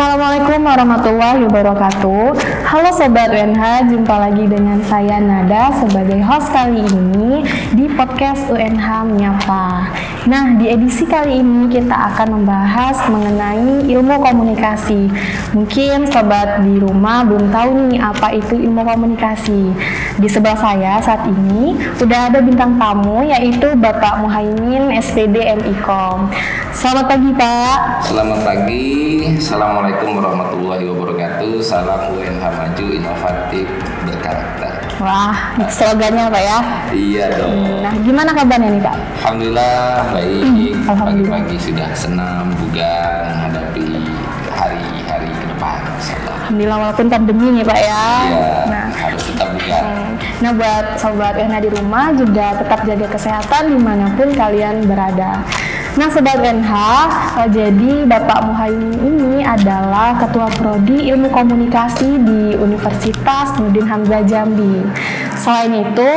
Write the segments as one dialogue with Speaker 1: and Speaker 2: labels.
Speaker 1: Assalamualaikum warahmatullahi wabarakatuh. Halo Sobat UNH, jumpa lagi dengan saya Nada sebagai host kali ini di podcast UNH Menyapa. Nah, di edisi kali ini kita akan membahas mengenai ilmu komunikasi. Mungkin Sobat di rumah belum tahu nih apa itu ilmu komunikasi. Di sebelah saya saat ini udah ada bintang tamu yaitu Bapak Muhaimin SPD MIKOM. Selamat pagi Pak.
Speaker 2: Selamat pagi. Assalamualaikum warahmatullahi wabarakatuh. Salam UNH maju, inovatif, berkarakter.
Speaker 1: Wah, slogannya Pak ya?
Speaker 2: Iya dong.
Speaker 1: Nah, gimana kabarnya nih Pak?
Speaker 2: Alhamdulillah baik.
Speaker 1: Alhamdulillah.
Speaker 2: Pagi-pagi sudah senam, bugar menghadapi hari-hari ke depan.
Speaker 1: Alhamdulillah walaupun pandemi nih Pak ya.
Speaker 2: Iya.
Speaker 1: Nah,
Speaker 2: harus tetap bugar.
Speaker 1: Nah, buat Sobat UNH di rumah juga tetap jaga kesehatan dimanapun kalian berada. Nah, Sobat UNH, jadi Bapak Muhaimin ini adalah Ketua Prodi Ilmu Komunikasi di Universitas Nurdin Hamzah Jambi. Selain itu,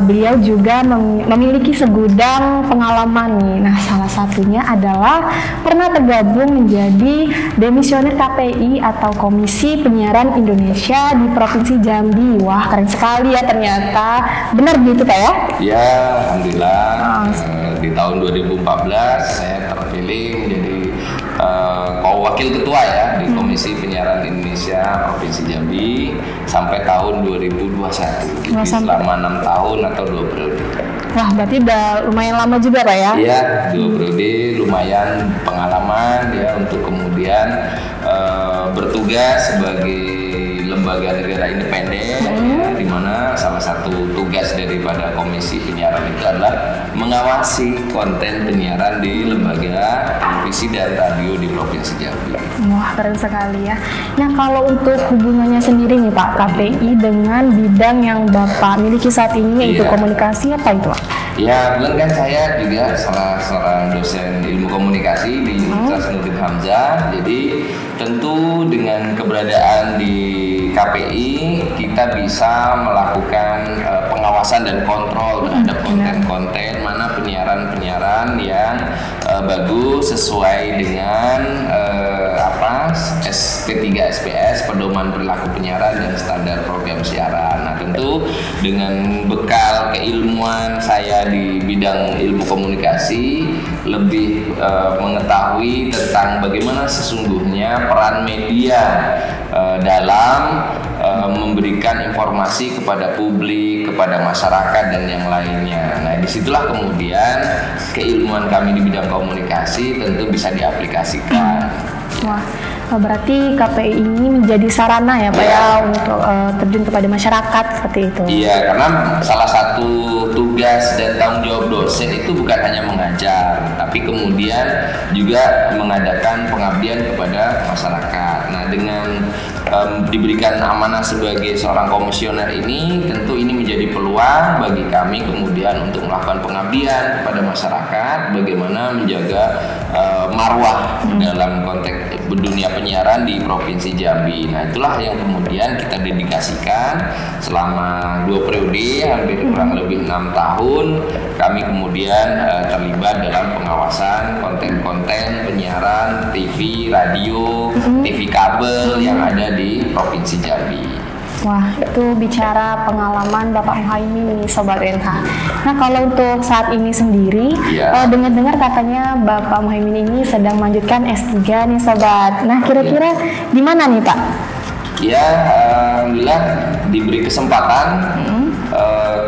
Speaker 1: beliau juga memiliki segudang pengalaman nih. Nah, salah satunya adalah pernah tergabung menjadi demisioner KPI atau Komisi Penyiaran Indonesia di Provinsi Jambi. Wah, keren sekali ya ternyata. Benar gitu Pak ya?
Speaker 2: Ya, alhamdulillah. Di tahun 2014 saya terpilih menjadi wakil ketua ya di Komisi Penyiaran Indonesia Provinsi Jambi sampai tahun 2021. Jadi selama 6 tahun atau 2 periode.
Speaker 1: Wah, berarti udah lumayan lama juga Pak ya?
Speaker 2: Iya, 2 periode lumayan pengalaman ya untuk kemudian bertugas sebagai lembaga negara independen ya, di mana salah satu tugas daripada Komisi Penyiaran itu adalah mengawasi konten penyiaran di lembaga televisi dan radio di Provinsi Jambi.
Speaker 1: Wah, keren sekali ya. Nah, kalau untuk hubungannya sendiri nih Pak, KPI dengan bidang yang Bapak miliki saat ini yaitu komunikasi apa itu Pak?
Speaker 2: Ya, kebetulan kan saya juga salah seorang dosen ilmu komunikasi di Universitas Nurdin Hamzah. Jadi tentu dengan keberadaan di KPI kita bisa melakukan pengawasan dan kontrol terhadap konten-konten mana penyiaran-penyiaran yang bagus sesuai dengan SP3 SPS pedoman perilaku penyiaran dan standar program siaran. Nah, tentu dengan bekal keilmuan saya di bidang ilmu komunikasi lebih mengetahui tentang bagaimana sesungguhnya peran media dalam memberikan informasi kepada publik, kepada masyarakat dan yang lainnya. Nah, disitulah kemudian keilmuan kami di bidang komunikasi tentu bisa diaplikasikan.
Speaker 1: Wah, berarti KPI ini menjadi sarana ya Pak ya untuk terjun kepada masyarakat seperti itu.
Speaker 2: Iya, karena salah satu tugas dan tanggung jawab dosen itu bukan hanya mengajar, tapi kemudian juga mengadakan pengabdian kepada masyarakat. Nah, dengan diberikan amanah sebagai seorang komisioner ini, tentu ini menjadi peluang bagi kami kemudian untuk melakukan pengabdian kepada masyarakat, bagaimana menjaga marwah dalam konteks dunia penyiaran di Provinsi Jambi. Nah, itulah yang kemudian kita dedikasikan selama 2 periode, hampir kurang lebih 6 tahun, kami kemudian terlibat dalam pengawasan konten-konten penyiaran TV, radio, TV kabel yang ada di Provinsi Jambi.
Speaker 1: Wah, itu bicara pengalaman Bapak Muhaimin nih Sobat UNH. Nah, kalau untuk saat ini sendiri, dengar-dengar katanya Bapak Muhaimin ini sedang melanjutkan S3 nih Sobat. Nah, kira-kira di mana nih Pak?
Speaker 2: Ya, alhamdulillah diberi kesempatan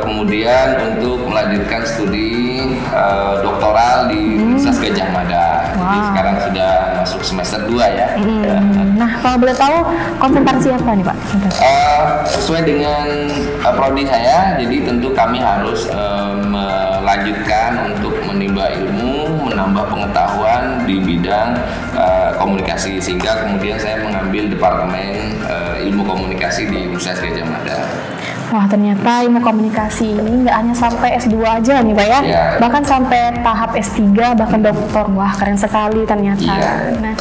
Speaker 2: kemudian untuk melanjutkan studi doktoral di Universitas Gadjah Mada. Jadi sekarang sudah masuk semester 2 ya.
Speaker 1: Nah, kalau boleh tahu konsentrasi apa nih Pak?
Speaker 2: Sesuai dengan prodi saya, jadi tentu kami harus melanjutkan untuk menimba ilmu, menambah pengetahuan di bidang komunikasi, sehingga kemudian saya mengambil departemen ilmu komunikasi di Universitas Gadjah Mada.
Speaker 1: Wah, ternyata ilmu komunikasi ini nggak hanya sampai S2 aja nih Pak ya, bahkan sampai tahap S3 bahkan doktor. Wah, keren sekali ternyata. Nah,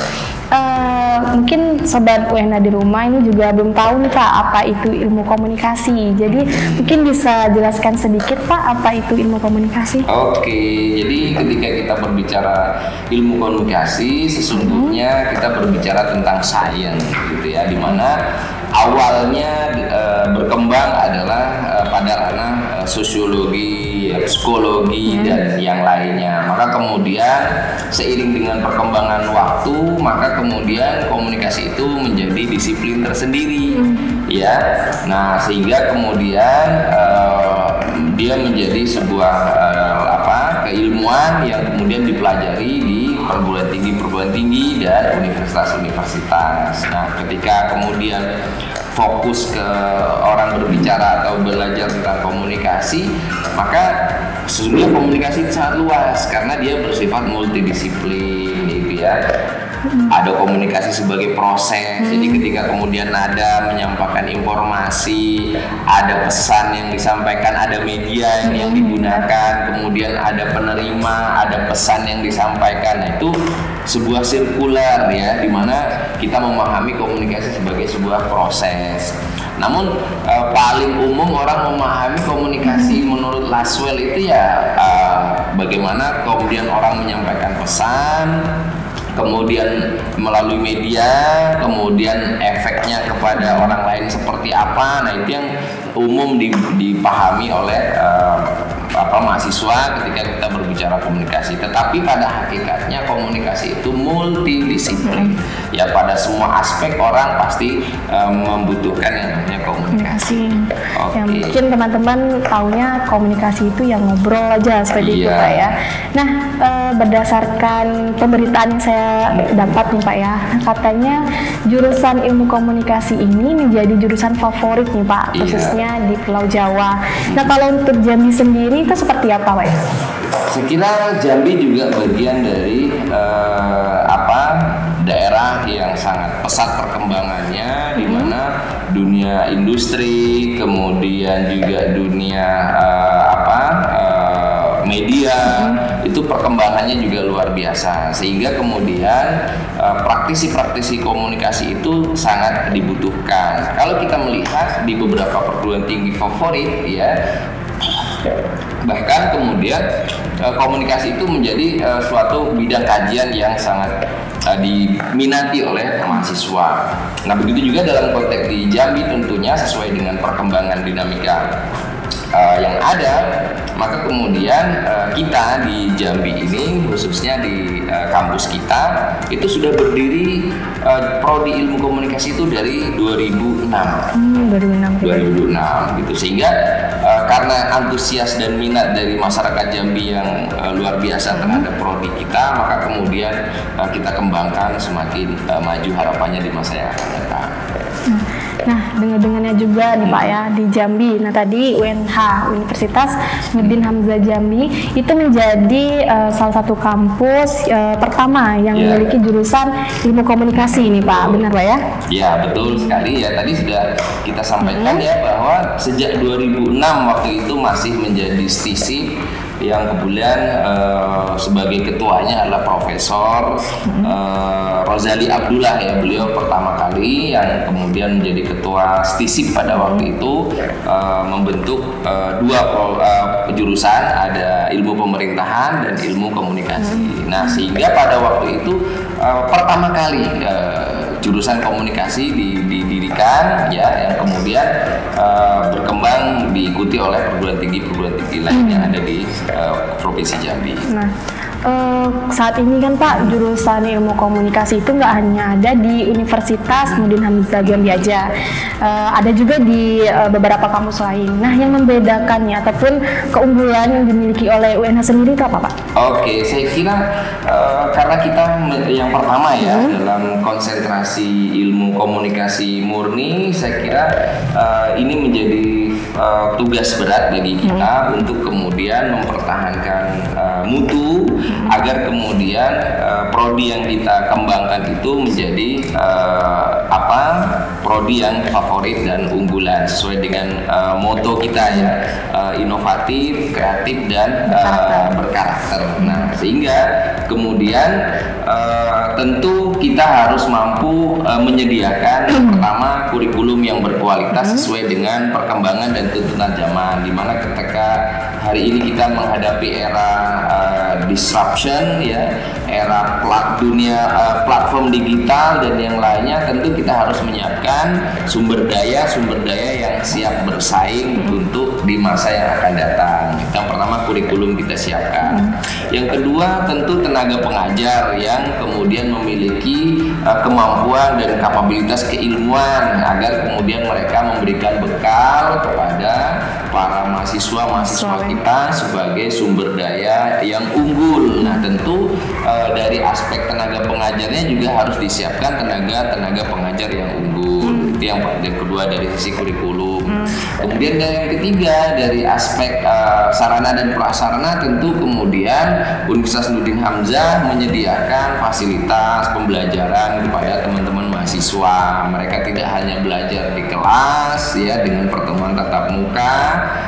Speaker 1: mungkin sobat UNH di rumah ini juga belum tahu nih Pak apa itu ilmu komunikasi. Jadi mungkin bisa jelaskan sedikit Pak apa itu ilmu komunikasi?
Speaker 2: Oke, jadi ketika kita berbicara ilmu komunikasi sesungguhnya kita berbicara tentang sains gitu ya, dimana awalnya berkembang adalah pada ranah sosiologi, psikologi dan yang lainnya. Maka kemudian seiring dengan perkembangan waktu, maka kemudian komunikasi itu menjadi disiplin tersendiri, ya. Nah, sehingga kemudian dia menjadi sebuah keilmuan yang kemudian dipelajari di perguruan tinggi dan universitas-universitas. Nah, ketika kemudian fokus ke orang berbicara atau belajar tentang komunikasi, maka sesungguhnya komunikasi itu sangat luas karena dia bersifat multidisiplin, gitu ya. Ada komunikasi sebagai proses, jadi ketika kemudian ada menyampaikan informasi, ada pesan yang disampaikan, ada media yang digunakan, kemudian ada penerima, ada pesan yang disampaikan. Nah, itu sebuah sirkular ya, dimana kita memahami komunikasi sebagai sebuah proses. Namun paling umum orang memahami komunikasi menurut Laswell itu ya bagaimana kemudian orang menyampaikan pesan, kemudian melalui media, kemudian efeknya kepada orang lain seperti apa. Nah, itu yang umum dipahami oleh mahasiswa ketika kita berbicara komunikasi. Tetapi pada hakikatnya komunikasi itu multidisiplin. Ya, pada semua aspek orang pasti membutuhkan yang namanya komunikasi.
Speaker 1: Yang mungkin teman-teman taunya komunikasi itu yang ngobrol aja seperti itu Pak ya. Nah, berdasarkan pemberitaan yang saya dapat nih Pak ya, katanya jurusan ilmu komunikasi ini menjadi jurusan favorit nih Pak, khususnya di Pulau Jawa. Nah, kalau untuk Jambi sendiri itu seperti apa Pak ya?
Speaker 2: Saya kira Jambi juga bagian dari daerah yang sangat pesat perkembangannya, di mana dunia industri, kemudian juga dunia media itu perkembangannya juga luar biasa, sehingga kemudian praktisi-praktisi komunikasi itu sangat dibutuhkan. Kalau kita melihat di beberapa perguruan tinggi favorit ya, bahkan kemudian komunikasi itu menjadi suatu bidang kajian yang sangat diminati oleh mahasiswa. Nah, begitu juga dalam konteks di Jambi tentunya sesuai dengan perkembangan dinamika yang ada, maka kemudian kita di Jambi ini khususnya di kampus kita itu sudah berdiri prodi ilmu komunikasi itu dari 2006 gitu, sehingga karena antusias dan minat dari masyarakat Jambi yang luar biasa terhadap prodi kita, maka kemudian kita kembangkan semakin maju harapannya di masa yang akan datang.
Speaker 1: Nah, dengar-dengarnya juga nih Pak ya di Jambi. Nah, tadi UNH Universitas Nurdin Hamzah Jambi itu menjadi salah satu kampus pertama yang memiliki jurusan ilmu komunikasi nih Pak. Benar Pak ya?
Speaker 2: Ya, betul sekali ya. Tadi sudah kita sampaikan ya bahwa sejak 2006 waktu itu masih menjadi STISIP yang kemudian sebagai ketuanya adalah Profesor Rozali Abdullah ya. Beliau pertama kali yang kemudian menjadi ketua STISIP pada waktu itu membentuk dua jurusan, ada ilmu pemerintahan dan ilmu komunikasi. Nah, sehingga pada waktu itu pertama kali jurusan komunikasi didirikan ya, yang kemudian berkembang diikuti oleh perguruan tinggi lain yang ada di Provinsi Jambi.
Speaker 1: Nah, saat ini kan Pak, jurusan ilmu komunikasi itu nggak hanya ada di Universitas Nurdin Hamzah Jambi aja, ada juga di beberapa kampus lain. Nah, yang membedakannya ataupun keunggulan yang dimiliki oleh UNH sendiri itu apa Pak?
Speaker 2: Oke, saya kira karena kita yang pertama ya dalam konsentrasi ilmu komunikasi murni, saya kira ini menjadi tugas berat bagi kita untuk kemudian mempertahankan mutu agar kemudian prodi yang kita kembangkan itu menjadi prodi yang favorit dan unggulan sesuai dengan moto kita ya, inovatif, kreatif dan berkarakter. Nah, sehingga kemudian tentu kita harus mampu menyediakan pertama kurikulum yang berkualitas sesuai dengan perkembangan dan tuntutan zaman, di mana ketika hari ini kita menghadapi era disruption ya, era dunia platform digital dan yang lainnya, tentu kita harus menyiapkan sumber daya yang siap bersaing untuk di masa yang akan datang. Yang pertama kurikulum kita siapkan. Yang kedua tentu tenaga pengajar yang kemudian memiliki kemampuan dan kapabilitas keilmuan agar kemudian mereka memberikan bekal kepada para mahasiswa kita sebagai sumber daya yang unggul. Nah, tentu dari aspek tenaga pengajarnya juga harus disiapkan tenaga pengajar yang unggul. Itu yang kedua dari sisi kurikulum. Kemudian yang ketiga dari aspek sarana dan prasarana, tentu kemudian Universitas Nurdin Hamzah menyediakan fasilitas pembelajaran kepada teman-teman mahasiswa. Mereka tidak hanya belajar di kelas ya dengan pertemuan tatap muka,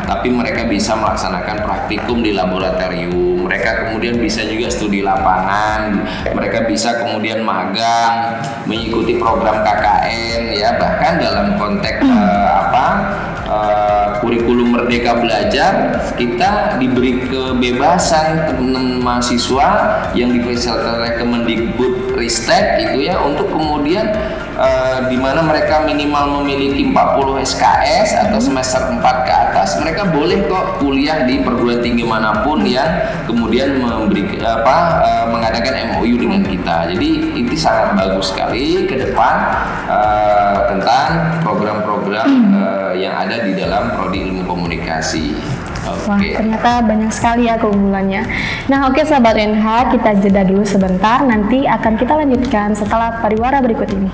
Speaker 2: tapi mereka bisa melaksanakan praktikum di laboratorium. Mereka kemudian bisa juga studi lapangan, mereka bisa kemudian magang, mengikuti program KKN ya, bahkan dalam konteks kurikulum Merdeka Belajar kita diberi kebebasan teman-teman mahasiswa yang difasilitasi oleh Kemendikbudristek itu ya, untuk kemudian di mana mereka minimal memiliki 40 SKS atau semester 4 ke atas, mereka boleh kok kuliah di perguruan tinggi manapun yang kemudian mengadakan MOU dengan kita. Jadi itu sangat bagus sekali ke depan tentang program-program yang ada di dalam prodi ilmu komunikasi.
Speaker 1: Wah, ternyata banyak sekali ya keunggulannya. Nah, oke sahabat UNH, kita jeda dulu sebentar, nanti akan kita lanjutkan setelah pariwara berikut ini.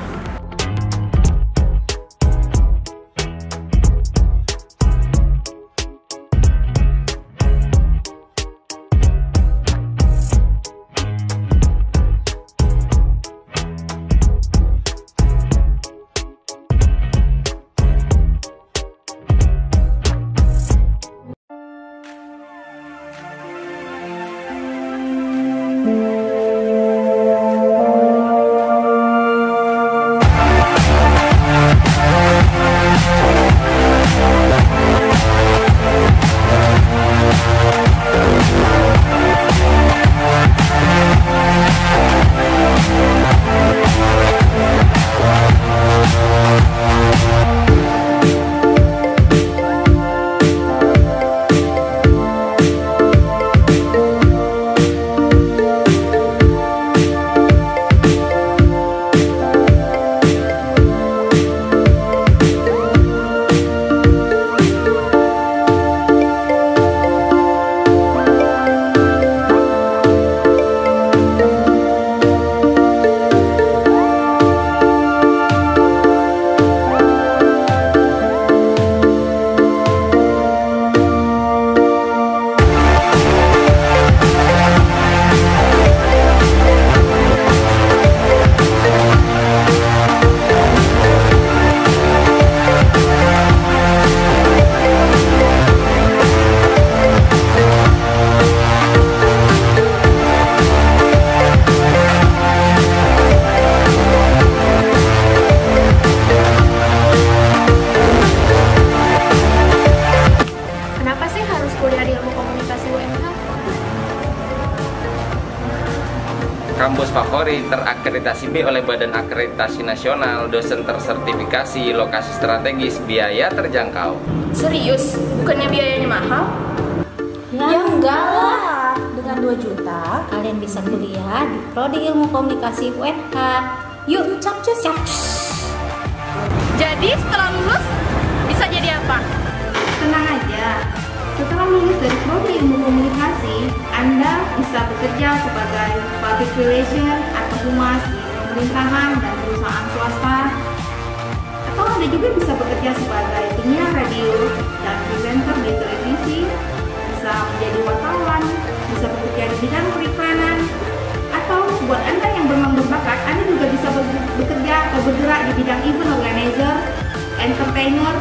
Speaker 2: Kampus favorit, terakreditasi B oleh Badan Akreditasi Nasional, dosen tersertifikasi, lokasi strategis, biaya terjangkau.
Speaker 3: Serius? Bukannya biayanya mahal?
Speaker 4: Ya enggak lah. Dengan 2 juta kalian bisa kuliah di Prodi Ilmu Komunikasi UNH. Yuk, capcus.
Speaker 3: Jadi setelah lulus bisa jadi apa?
Speaker 5: Tenang aja. Setelah lulus dari Prodi Ilmu Komunikasi, Anda bisa bekerja sebagai Public Relation atau Humas di pemerintahan dan perusahaan swasta, atau Anda Anda juga bisa bekerja sebagai penyiar radio dan presenter di televisi, bisa menjadi wartawan, bisa bekerja di bidang periklanan, atau buat Anda yang memang berbakat, Anda juga bisa bekerja atau bergerak di bidang event organizer, entertainer,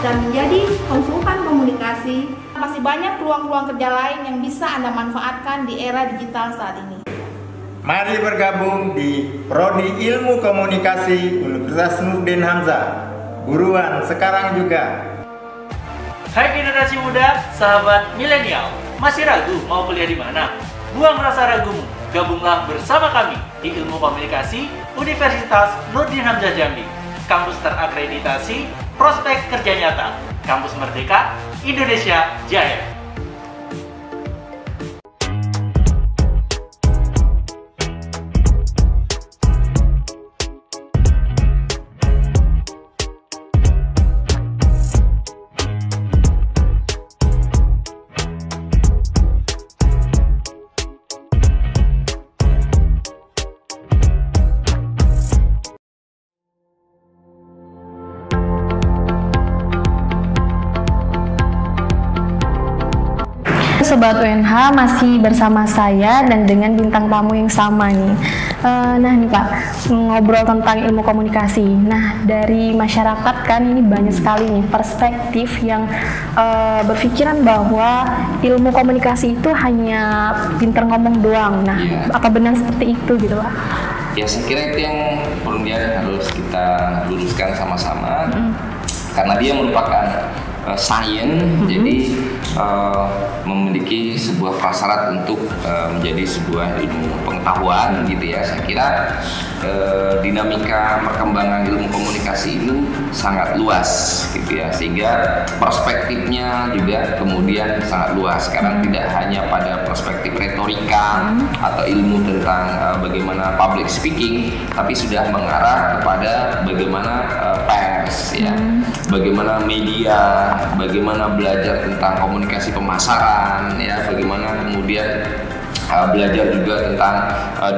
Speaker 5: dan menjadi konsultan komunikasi.
Speaker 6: Masih banyak peluang-peluang kerja lain yang bisa Anda manfaatkan di era digital saat ini.
Speaker 7: Mari bergabung di Prodi Ilmu Komunikasi Universitas Nurdin Hamzah. Buruan sekarang juga.
Speaker 8: Hai generasi muda, sahabat milenial, masih ragu mau kuliah di mana? Buang rasa ragumu, gabunglah bersama kami di Ilmu Komunikasi Universitas Nurdin Hamzah Jambi. Kampus terakreditasi, prospek kerja nyata, kampus merdeka, Indonesia Jaya.
Speaker 1: Sobat UNH masih bersama saya dan dengan bintang tamu yang sama nih. Nah nih Pak, ngobrol tentang ilmu komunikasi. Nah dari masyarakat kan ini banyak sekali nih perspektif yang berpikiran bahwa ilmu komunikasi itu hanya pinter ngomong doang. Nah apa benar seperti itu gitu Pak?
Speaker 2: Ya saya kira itu yang kemudian harus kita luruskan sama-sama, karena dia merupakan sains, jadi memiliki sebuah prasyarat untuk menjadi sebuah ilmu pengetahuan gitu ya. Saya kira dinamika perkembangan ilmu komunikasi itu sangat luas gitu ya, sehingga perspektifnya juga kemudian sangat luas. Sekarang tidak hanya pada perspektif retorika atau ilmu tentang bagaimana public speaking, tapi sudah mengarah kepada bagaimana pers ya, bagaimana media, bagaimana belajar tentang komunikasi pemasaran ya, bagaimana kemudian belajar juga tentang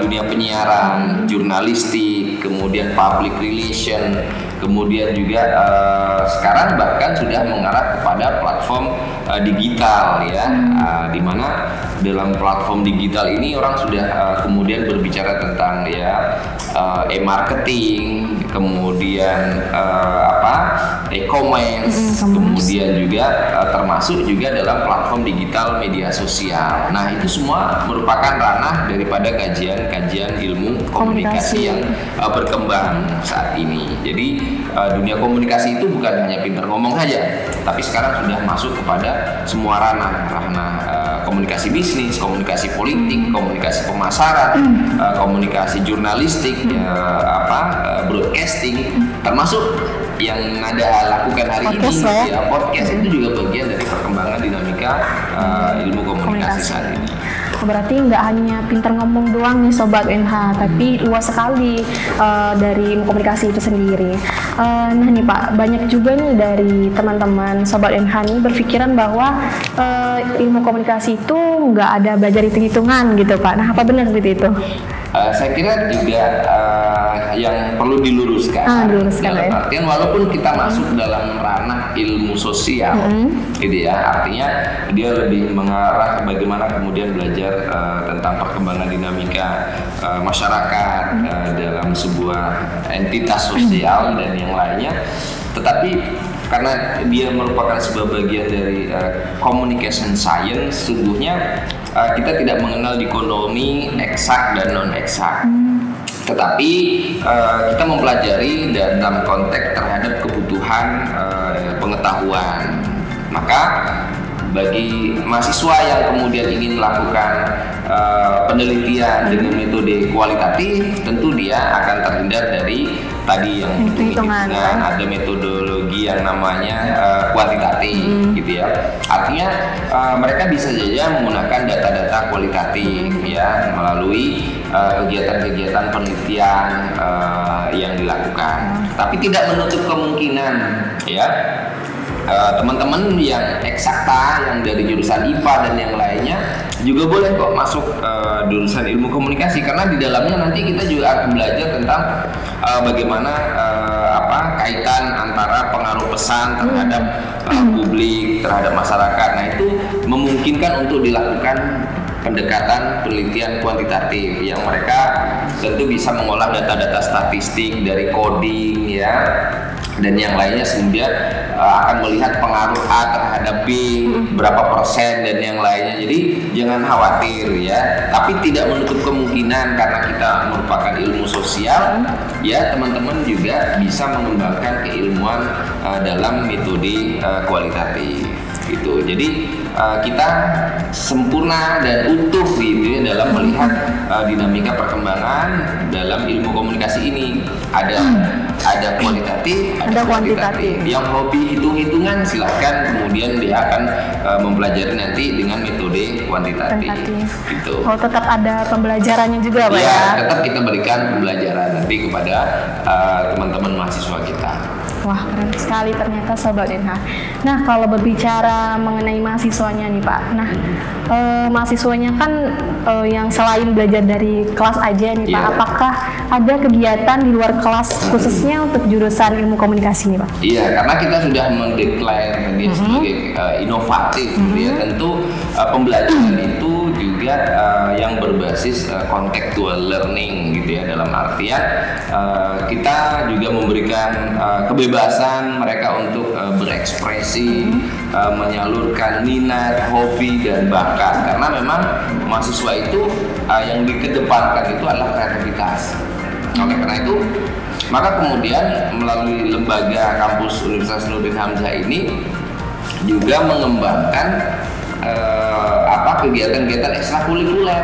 Speaker 2: dunia penyiaran, jurnalistik, kemudian public relation, kemudian juga sekarang bahkan sudah mengarah kepada platform digital ya, di mana dalam platform digital ini orang sudah kemudian berbicara tentang ya e-marketing, kemudian e-commerce, kemudian juga termasuk juga dalam platform digital media sosial. Nah itu semua merupakan ranah daripada kajian-kajian ilmu komunikasi yang berkembang saat ini. Jadi dunia komunikasi itu bukan hanya pintar ngomong saja, tapi sekarang sudah masuk kepada semua ranah komunikasi bisnis, komunikasi politik, komunikasi pemasaran, komunikasi jurnalistik, broadcasting, termasuk yang Anda lakukan hari
Speaker 1: podcast,
Speaker 2: ini ya, podcast itu juga bagian dari perkembangan dinamika ilmu komunikasi saat ini.
Speaker 1: Berarti nggak hanya pinter ngomong doang nih Sobat UNH, tapi luas sekali dari ilmu komunikasi itu sendiri. Nah nih Pak, banyak juga nih dari teman-teman Sobat UNH nih berpikiran bahwa ilmu komunikasi itu nggak ada belajar hitung-hitungan gitu Pak. Nah apa benar seperti itu?
Speaker 2: Saya kira juga yang perlu diluruskan. Dalam artian walaupun kita masuk dalam ranah ilmu sosial, gitu ya, artinya dia lebih mengarah bagaimana kemudian belajar tentang perkembangan dinamika masyarakat dalam sebuah entitas sosial dan yang lainnya. Tetapi karena dia merupakan sebuah bagian dari communication science, sesungguhnya kita tidak mengenal dikotomi eksak dan non eksak, tetapi kita mempelajari dalam konteks terhadap kebutuhan pengetahuan. Maka bagi mahasiswa yang kemudian ingin melakukan penelitian dengan metode kualitatif, tentu dia akan terhindar dari tadi yang hitung-hitungan. Ada metodologi yang namanya kuantitatif gitu ya. Artinya mereka bisa saja menggunakan data-data kualitatif ya, melalui kegiatan-kegiatan penelitian yang dilakukan. Tapi tidak menutup kemungkinan ya, teman-teman yang eksakta, yang dari jurusan IPA dan yang lainnya juga boleh kok masuk jurusan ilmu komunikasi, karena di dalamnya nanti kita juga akan belajar tentang bagaimana kaitan antara pengaruh pesan terhadap publik, terhadap masyarakat. Nah, itu memungkinkan untuk dilakukan pendekatan penelitian kuantitatif yang mereka tentu bisa mengolah data-data statistik dari coding ya dan yang lainnya, sehingga akan melihat pengaruh A terhadap B berapa persen dan yang lainnya. Jadi jangan khawatir ya, tapi tidak menutup kemungkinan karena kita merupakan ilmu sosial ya, teman-teman juga bisa mengembangkan keilmuan dalam metode kualitatif gitu. Jadi kita sempurna dan utuh gitu ya dalam melihat dinamika perkembangan dalam ilmu komunikasi ini. Ada kualitatif, ada kuantitatif. Yang hobi hitung-hitungan silahkan kemudian dia akan mempelajari nanti dengan metode kuantitatif. Gitu.
Speaker 1: Oh, tetap ada pembelajarannya juga Pak ya?
Speaker 2: Tetap kita berikan pembelajaran nanti kepada teman-teman mahasiswa kita.
Speaker 1: Wah, keren sekali ternyata Sobat NH. Nah, kalau berbicara mengenai mahasiswanya nih Pak, nah mahasiswanya kan yang selain belajar dari kelas aja nih Pak, apakah ada kegiatan di luar kelas khususnya untuk jurusan ilmu komunikasi nih Pak?
Speaker 2: Iya, karena kita sudah mendeklar dia sebagai inovatif, ya tentu pembelajaran itu juga yang berbasis contextual learning gitu ya, dalam artian kita juga memberikan kebebasan mereka untuk berekspresi, menyalurkan minat, hobi dan bakat, karena memang mahasiswa itu yang dikedepankan itu adalah kreativitas. Oleh karena itu, maka kemudian melalui lembaga kampus Universitas Nurdin Hamzah ini juga mengembangkan kegiatan-kegiatan ekstrakurikuler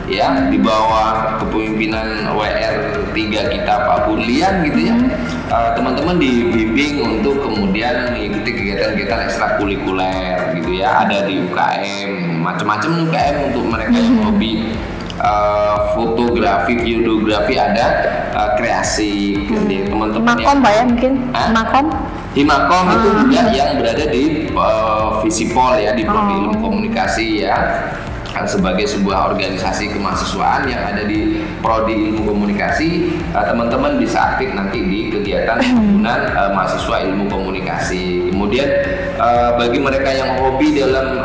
Speaker 2: ya di bawah kepemimpinan WR3 kita Pak Burlian gitu ya. Teman-teman dibimbing untuk kemudian mengikuti kegiatan-kegiatan ekstrakurikuler gitu ya. Ada di UKM, macam-macam UKM untuk mereka yang hobi fotografi, videografi, ada kreasi teman-teman.
Speaker 1: Makom Pak ya mungkin? Makom?
Speaker 2: Himakom itu juga yang berada di Visipol ya, di Prodi Ilmu Komunikasi ya, sebagai sebuah organisasi kemahasiswaan yang ada di Prodi Ilmu Komunikasi. Teman-teman bisa aktif nanti di kegiatan himpunan mahasiswa ilmu komunikasi. Kemudian bagi mereka yang hobi dalam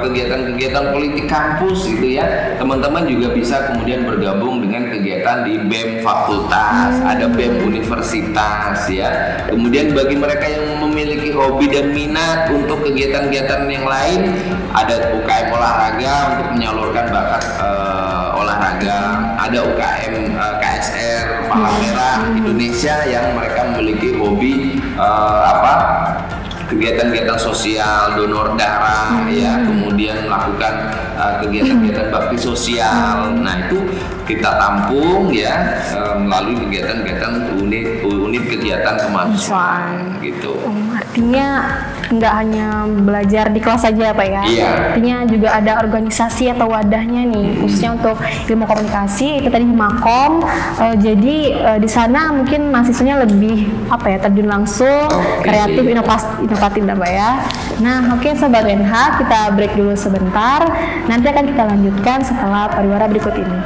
Speaker 2: kegiatan-kegiatan politik kampus gitu ya, teman-teman juga bisa kemudian bergabung dengan kegiatan di BEM fakultas, ada BEM universitas ya. Kemudian bagi mereka yang memiliki hobi dan minat untuk kegiatan-kegiatan yang lain, ada UKM olahraga untuk menyalurkan bakat olahraga, ada UKM KSR Palang Merah Indonesia yang mereka memiliki hobi kegiatan-kegiatan sosial, donor darah ya, kemudian melakukan kegiatan-kegiatan bakti sosial. Nah, itu kita tampung ya melalui kegiatan-kegiatan unit kegiatan kemahasiswaan gitu.
Speaker 1: Artinya nggak hanya belajar di kelas saja Pak ya?
Speaker 2: Iya.
Speaker 1: Artinya juga ada organisasi atau wadahnya nih, khususnya untuk ilmu komunikasi itu tadi Himakom. Jadi di sana mungkin mahasiswanya lebih terjun langsung, kreatif, inovatif lah Pak ya. Nah, oke Sobat NH, kita break dulu sebentar. Nanti akan kita lanjutkan setelah pariwara berikut ini.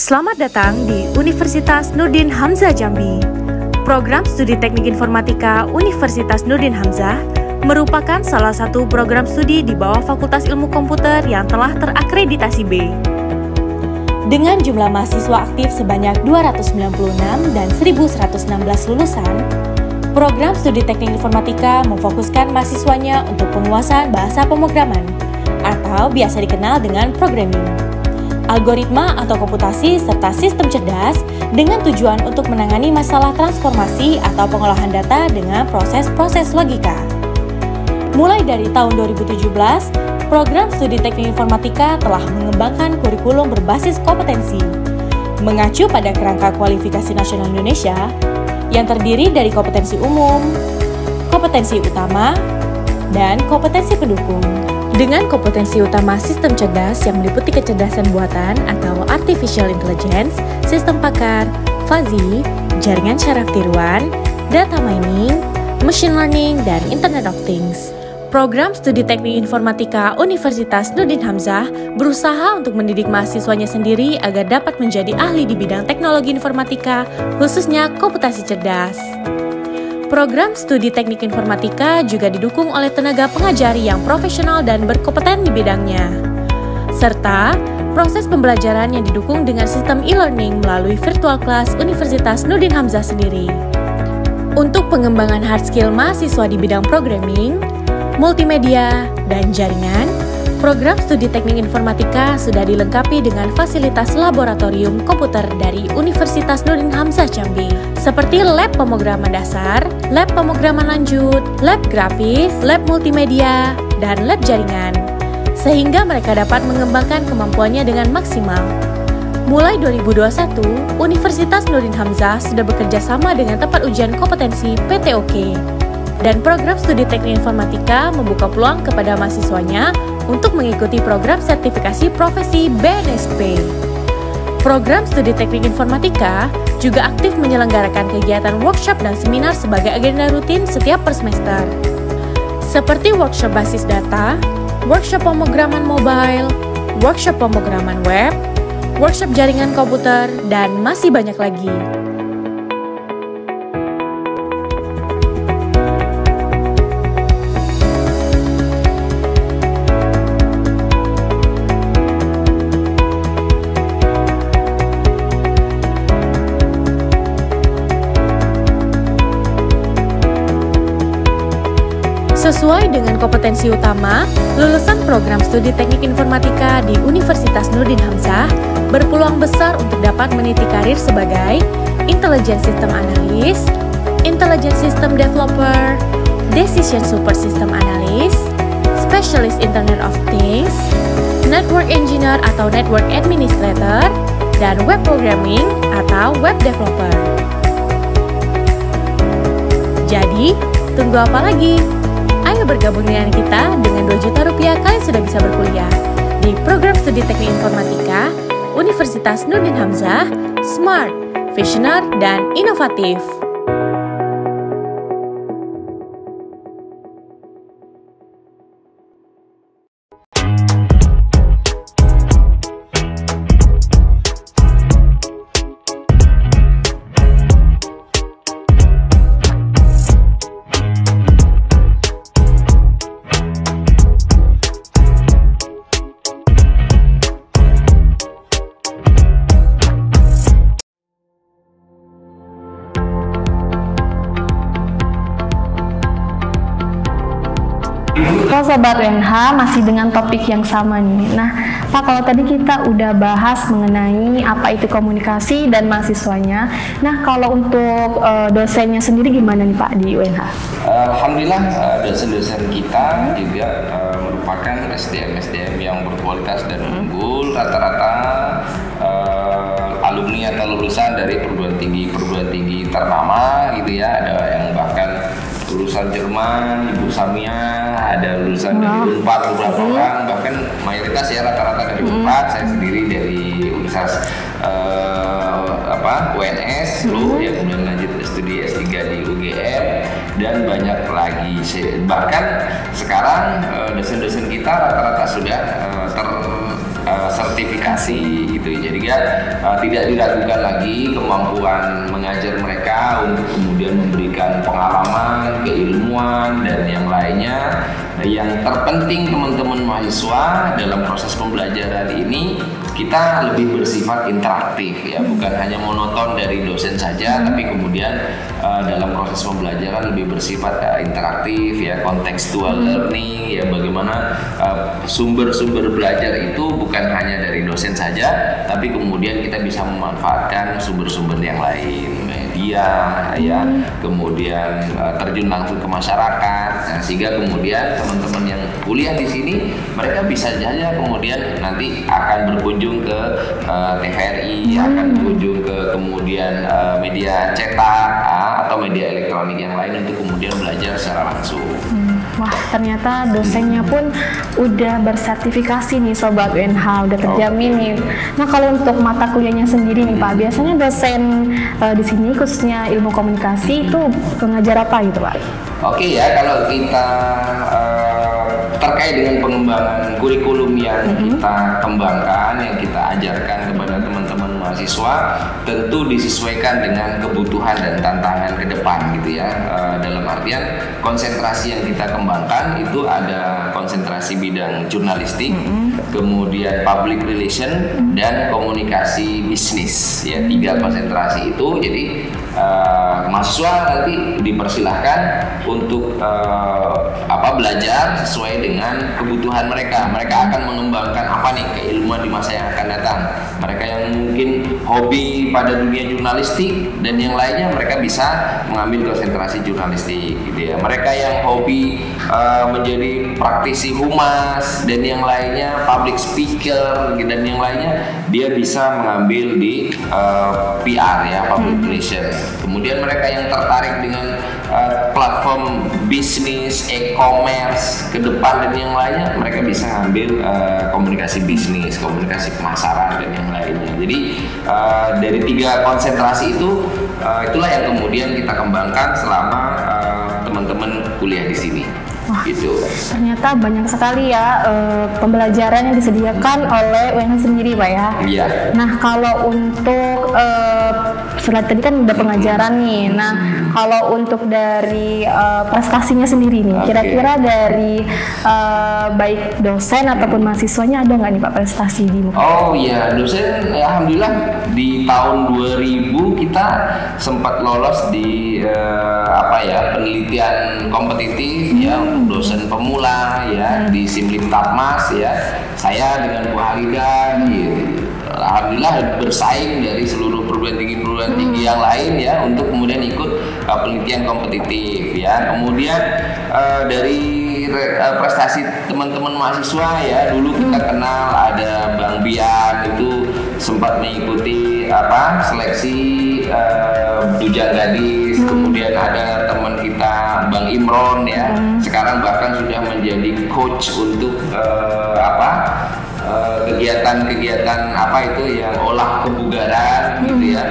Speaker 9: Selamat datang di Universitas Nurdin Hamzah Jambi. Program Studi Teknik Informatika Universitas Nurdin Hamzah merupakan salah satu program studi di bawah Fakultas Ilmu Komputer yang telah terakreditasi B. Dengan jumlah mahasiswa aktif sebanyak 296 dan 1.116 lulusan, program Studi Teknik Informatika memfokuskan mahasiswanya untuk penguasaan bahasa pemrograman atau biasa dikenal dengan programming, algoritma atau komputasi, serta sistem cerdas dengan tujuan untuk menangani masalah transformasi atau pengolahan data dengan proses-proses logika. Mulai dari tahun 2017, program studi teknik informatika telah mengembangkan kurikulum berbasis kompetensi, mengacu pada kerangka kualifikasi nasional Indonesia yang terdiri dari kompetensi umum, kompetensi utama, dan kompetensi pendukung. Dengan kompetensi utama sistem cerdas yang meliputi kecerdasan buatan atau artificial intelligence, sistem pakar, fuzzy, jaringan syaraf tiruan, data mining, machine learning, dan Internet of Things. Program Studi Teknik Informatika Universitas Nurdin Hamzah berusaha untuk mendidik mahasiswanya sendiri agar dapat menjadi ahli di bidang teknologi informatika, khususnya komputasi cerdas. Program Studi Teknik Informatika juga didukung oleh tenaga pengajar yang profesional dan berkompeten di bidangnya. Serta proses pembelajaran yang didukung dengan sistem e-learning melalui virtual class Universitas Nurdin Hamzah sendiri. Untuk pengembangan hard skill mahasiswa di bidang programming, multimedia, dan jaringan, program studi teknik informatika sudah dilengkapi dengan fasilitas laboratorium komputer dari Universitas Nurdin Hamzah Jambi, seperti lab pemrograman dasar, lab pemrograman lanjut, lab grafis, lab multimedia, dan lab jaringan, sehingga mereka dapat mengembangkan kemampuannya dengan maksimal. Mulai 2021, Universitas Nurdin Hamzah sudah bekerja sama dengan tempat ujian kompetensi PTOK, dan program studi teknik informatika membuka peluang kepada mahasiswanya untuk mengikuti program sertifikasi profesi BNSP. Program studi teknik informatika juga aktif menyelenggarakan kegiatan workshop dan seminar sebagai agenda rutin setiap per semester, seperti workshop basis data, workshop pemrograman mobile, workshop pemrograman web, workshop jaringan komputer, dan masih banyak lagi. Sesuai dengan kompetensi utama, lulusan program studi teknik informatika di Universitas Nurdin Hamzah berpeluang besar untuk dapat meniti karir sebagai Intelligent System Analyst, Intelligent System Developer, Decision Support System Analyst, Specialist Internet of Things, Network Engineer atau Network Administrator, dan Web Programming atau Web Developer. Jadi, tunggu apa lagi? Ayo bergabung dengan kita, dengan 2 juta rupiah kalian sudah bisa berkuliah di program studi teknik informatika Universitas Nurdin Hamzah, smart, visioner, dan inovatif.
Speaker 1: Sobat UNH, masih dengan topik yang sama nih. Nah, Pak, kalau tadi kita udah bahas mengenai apa itu komunikasi dan mahasiswanya. Nah, kalau untuk dosennya sendiri gimana nih Pak di UNH?
Speaker 2: Alhamdulillah dosen-dosen kita juga merupakan SDM yang berkualitas dan unggul. Rata-rata alumni atau lulusan dari perguruan tinggi ternama gitu ya. Ada yang bahkan lulusan Jerman, Ibu Samia, ada lulusan dari UNPAD beberapa orang, bahkan mayoritas ya rata-rata dari UNPAD. Saya sendiri dari Universitas UNS dulu, ya kemudian lanjut studi S3 di UGM dan banyak lagi. Bahkan sekarang dosen-dosen kita rata-rata sudah sertifikasi gitu, jadi tidak diragukan lagi kemampuan mengajar mereka untuk kemudian memberikan pengalaman, keilmuan, dan yang lainnya. Yang terpenting teman-teman mahasiswa dalam proses pembelajaran ini, kita lebih bersifat interaktif ya, bukan hanya monoton dari dosen saja, tapi kemudian dalam proses pembelajaran lebih bersifat interaktif ya, contextual learning ya, bagaimana sumber-sumber belajar itu bukan hanya dari dosen saja, tapi kemudian kita bisa memanfaatkan sumber-sumber yang lain, media ya, kemudian terjun langsung ke masyarakat Nah, sehingga kemudian teman-teman yang kuliah di sini mereka bisa saja kemudian nanti akan berkunjung ke TVRI, akan berkunjung ke kemudian media cetak atau media elektronik yang lain untuk kemudian belajar secara langsung.
Speaker 1: Wah, ternyata dosennya pun udah bersertifikasi nih Sobat UNH, udah terjamin nih. Nah, kalau untuk mata kuliahnya sendiri nih Pak, biasanya dosen di sini khususnya ilmu komunikasi itu mengajar apa gitu Pak?
Speaker 2: Oke ya, kalau kita terkait dengan pengembangan kurikulum yang kita kembangkan, yang kita ajarkan kepada teman-teman mahasiswa, tentu disesuaikan dengan kebutuhan dan tantangan ke depan gitu ya. Dalam artian konsentrasi yang kita kembangkan itu ada konsentrasi bidang jurnalistik, kemudian public relation dan komunikasi bisnis ya, 3 konsentrasi itu. Jadi mahasiswa nanti dipersilahkan untuk belajar sesuai dengan kebutuhan mereka. Mereka akan mengembangkan apa nih keilmuan di masa yang akan datang. Mereka yang mungkin hobi pada dunia jurnalistik dan yang lainnya mereka bisa mengambil konsentrasi jurnalistik gitu ya. Mereka yang hobi menjadi praktisi humas dan yang lainnya public speaker dan yang lainnya dia bisa mengambil di PR ya, public relation. Kemudian mereka yang tertarik dengan platform bisnis, e-commerce ke depan dan yang lainnya, mereka bisa ngambil komunikasi bisnis, komunikasi pemasaran dan yang lainnya. Jadi dari 3 konsentrasi itu itulah yang kemudian kita kembangkan selama teman-teman kuliah di sini.
Speaker 1: Wah,
Speaker 2: gitu.
Speaker 1: Ternyata banyak sekali ya pembelajaran yang disediakan oleh UNH sendiri Pak ya.
Speaker 2: Iya.
Speaker 1: Nah, kalau untuk setelah tadi kan udah pengajaran nih. Nah, kalau untuk dari prestasinya sendiri nih, kira-kira dari baik dosen ataupun mahasiswanya ada nggak nih Pak prestasi di MUK?
Speaker 2: Oh iya, dosen alhamdulillah di tahun 2000 kita sempat lolos di penelitian kompetitif ya untuk dosen pemula ya di Simlim Tatmas ya. Saya dengan Bu Halida alhamdulillah bersaing dari seluruh perguruan tinggi yang lain ya untuk kemudian ikut penelitian kompetitif ya. Kemudian dari prestasi teman-teman mahasiswa ya, dulu kita kenal ada Bang Bian, itu sempat mengikuti seleksi Bujang Gadis. Kemudian ada teman kita Bang Imron ya, sekarang bahkan sudah menjadi coach untuk kegiatan-kegiatan yang olah kebugaran gitu ya.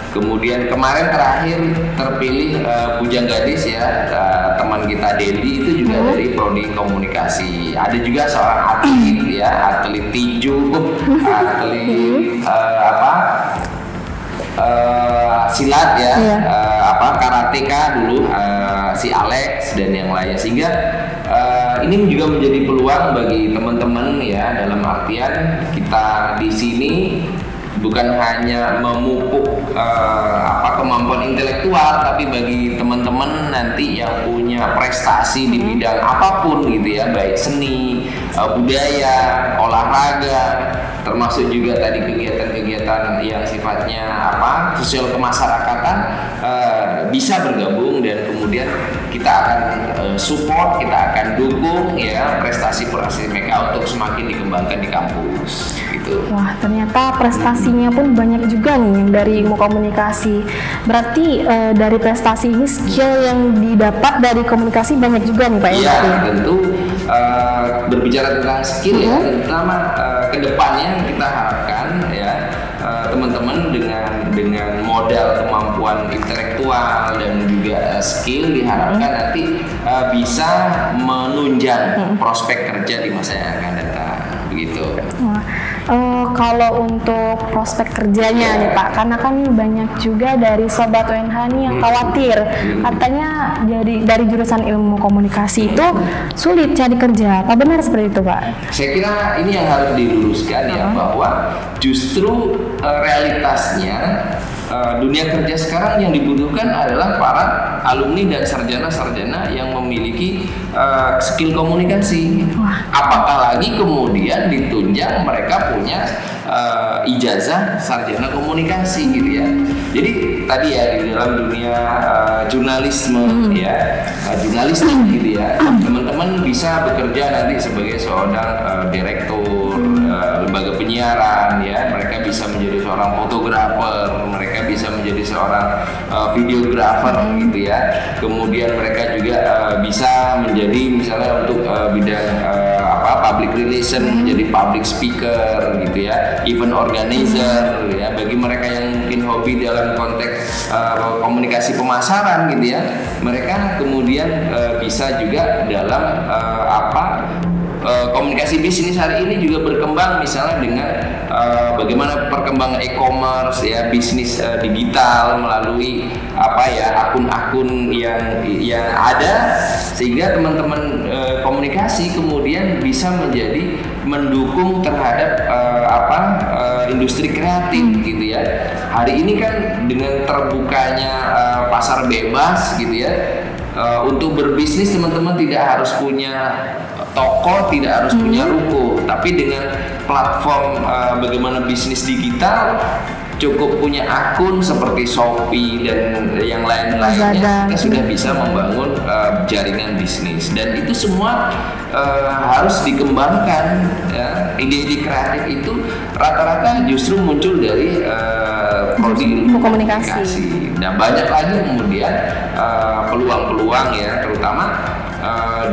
Speaker 2: Kemudian kemarin terakhir terpilih Bujang Gadis ya, teman kita Dedi itu juga dari prodi komunikasi. Ada juga seorang atlet ya, atlet tinju, atlet silat ya, karateka dulu si Alex dan yang lainnya. Sehingga ini juga menjadi peluang bagi teman-teman ya, dalam artian kita di sini bukan hanya memupuk kemampuan intelektual, tapi bagi teman-teman nanti yang punya prestasi di bidang apapun gitu ya, baik seni, budaya, olahraga, termasuk juga tadi kegiatan-kegiatan yang sifatnya sosial kemasyarakatan, bisa bergabung dan kemudian kita akan support, kita akan dukung ya prestasi-prestasi mereka untuk semakin dikembangkan di kampus gitu.
Speaker 1: Wah, ternyata prestasinya pun banyak juga nih yang dari ilmu komunikasi. Berarti dari prestasi ini skill yang didapat dari komunikasi banyak juga nih Pak ya?
Speaker 2: Iya, tentu berbicara tentang skill ya, terutama kedepannya kita harapkan ya teman-teman dengan modal kemampuan intelektual dan juga skill diharapkan nanti bisa menunjang prospek kerja di masa yang akan datang begitu.
Speaker 1: Kalau untuk prospek kerjanya nih Pak, karena kan banyak juga dari Sobat UNH nih yang khawatir katanya dari jurusan ilmu komunikasi itu sulit cari kerja. Apa benar seperti itu Pak?
Speaker 2: Saya kira ini yang harus diluruskan ya, bahwa justru realitasnya dunia kerja sekarang yang dibutuhkan adalah para alumni dan sarjana-sarjana yang memiliki skill komunikasi. Apakah lagi kemudian ditunjang mereka punya ijazah sarjana komunikasi gitu ya. Jadi tadi ya di dalam dunia jurnalisme ya, jurnalistik gitu ya, teman-teman bisa bekerja nanti sebagai seorang direktur lembaga penyiaran ya, mereka bisa menjadi seorang fotografer, mereka bisa menjadi seorang videografer gitu ya. Kemudian mereka juga bisa menjadi misalnya untuk bidang public relation, menjadi public speaker gitu ya, event organizer ya. Bagi mereka yang mungkin hobi dalam konteks komunikasi pemasaran gitu ya, mereka kemudian bisa juga dalam komunikasi bisnis hari ini juga berkembang, misalnya dengan bagaimana perkembangan e-commerce ya, bisnis digital melalui akun-akun yang ada, sehingga teman-teman komunikasi kemudian bisa menjadi mendukung terhadap industri kreatif gitu ya. Hari ini kan dengan terbukanya pasar bebas gitu ya, untuk berbisnis teman-teman tidak harus punya toko, tidak harus punya ruko, tapi dengan platform bagaimana bisnis digital, cukup punya akun seperti Shopee dan yang lain-lainnya, kita sudah bisa membangun jaringan bisnis, dan itu semua harus dikembangkan ya. Ide-ide kreatif itu rata-rata justru muncul dari prodi ilmu komunikasi. Dan banyak lagi kemudian peluang-peluang ya, terutama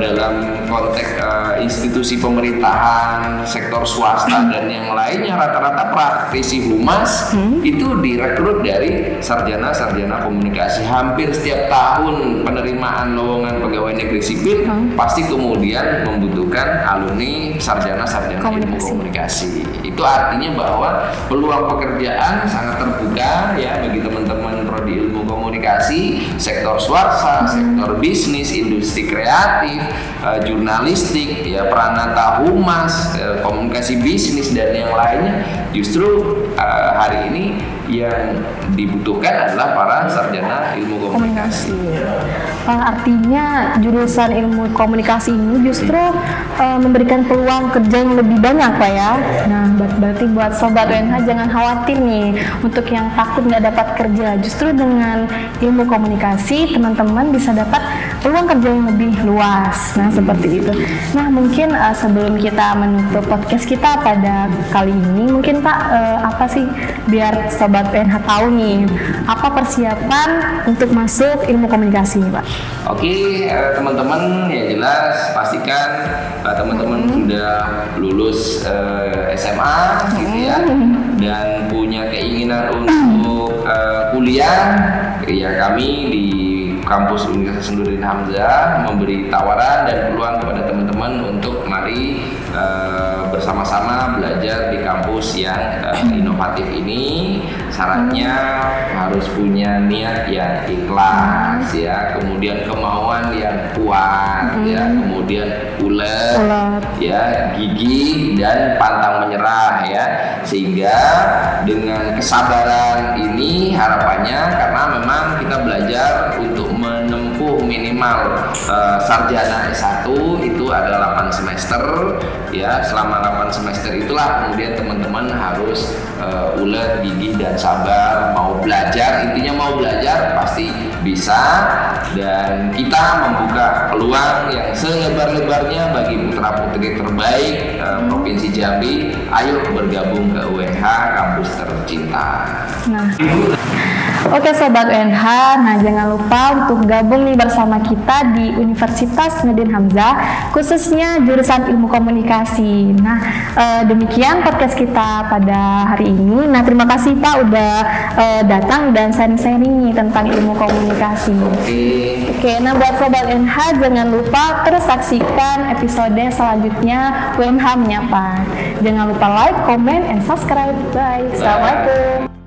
Speaker 2: dalam konteks institusi pemerintahan, sektor swasta dan yang lainnya, rata-rata praktisi humas itu direkrut dari sarjana-sarjana komunikasi. Hampir setiap tahun penerimaan lowongan pegawai negeri sipil pasti kemudian membutuhkan alumni sarjana-sarjana ilmu komunikasi. Itu artinya bahwa peluang pekerjaan sangat terbuka ya bagi teman-teman prodi ilmu komunikasi, sektor swasta, sektor bisnis, industri kreatif, jurnalistik, ya peranata humas, komunikasi bisnis dan yang lainnya. Justru hari ini yang dibutuhkan adalah para sarjana ilmu komunikasi.
Speaker 1: Artinya jurusan ilmu komunikasi ini justru memberikan peluang kerja yang lebih banyak Pak ya. Nah berarti buat Sobat UNH jangan khawatir nih untuk yang takut nggak dapat kerja. Justru dengan ilmu komunikasi teman-teman bisa dapat peluang kerja yang lebih luas. Nah seperti itu. Nah mungkin sebelum kita menutup podcast kita pada kali ini, mungkin Pak apa sih biar Sobat UNH tahu nih apa persiapan untuk masuk ilmu komunikasi nih Pak?
Speaker 2: Oke, teman-teman ya jelas pastikan teman-teman sudah lulus SMA gitu ya, dan punya keinginan untuk kuliah. Ya kami di kampus Universitas Nurdin Hamzah memberi tawaran dan peluang kepada teman-teman untuk mari bersama-sama belajar di kampus yang inovatif ini. Syaratnya harus punya niat yang ikhlas ya, kemudian kemauan yang kuat ya, kemudian ulet ya, gigih dan pantang menyerah ya. Sehingga dengan kesabaran ini harapannya, karena memang kita belajar untuk menempuh minimal sarjana S1 itu ada 8 semester ya. Selama 8 semester itulah kemudian teman-teman harus ulet, gigih dan sabar, mau belajar. Intinya mau belajar pasti bisa, dan kita membuka peluang yang selebar-lebarnya bagi putra-putri terbaik Provinsi Jambi. Ayo bergabung ke UNH kampus tercinta.
Speaker 1: Nah, oke Sobat UNH, nah jangan lupa untuk gabung nih bersama kita di Universitas Nurdin Hamzah, khususnya jurusan ilmu komunikasi. Nah demikian podcast kita pada hari ini. Nah terima kasih Pak udah datang dan sharing-sharing nih tentang ilmu komunikasi. Oke, nah buat Sobat UNH jangan lupa terus saksikan episode selanjutnya UNH Menyapa. Jangan lupa like, comment, and subscribe. Bye. Assalamualaikum.